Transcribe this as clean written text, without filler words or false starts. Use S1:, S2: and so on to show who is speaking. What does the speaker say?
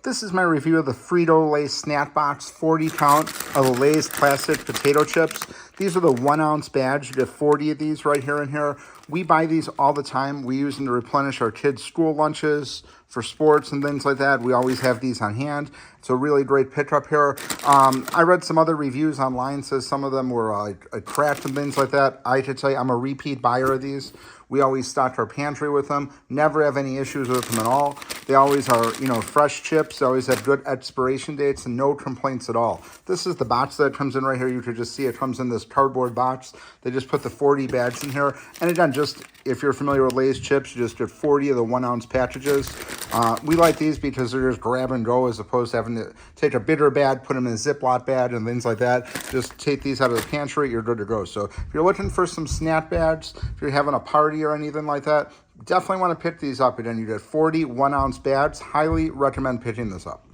S1: This is my review of the Frito Lay's Snack Box 40 count of the Lay's classic potato chips. These are the 1 ounce bags. You get 40 of these right here and here. We buy these all the time. We use them to replenish our kids' school lunches for sports and things like that. We always have these on hand. It's a really great pickup here. I read some other reviews online, says some of them were cracked and things like that. I should tell you, I'm a repeat buyer of these. We always stock our pantry with them. Never have any issues with them at all. They always are, fresh chips. They always have good expiration dates and no complaints at all. This is the box that comes in right here. You can just see it comes in this cardboard box. They just put the 40 bags in here. And again, just if you're familiar with Lay's chips, you just get 40 of the 1 ounce packages. We like these because they're just grab and go as opposed to having to take a bigger bag, put them in a Ziploc bag and things like that. Just take these out of the pantry, you're good to go. So if you're looking for some snack bags, if you're having a party or anything like that, definitely want to pick these up. Again, you get 40 1 ounce bags. Highly recommend picking this up.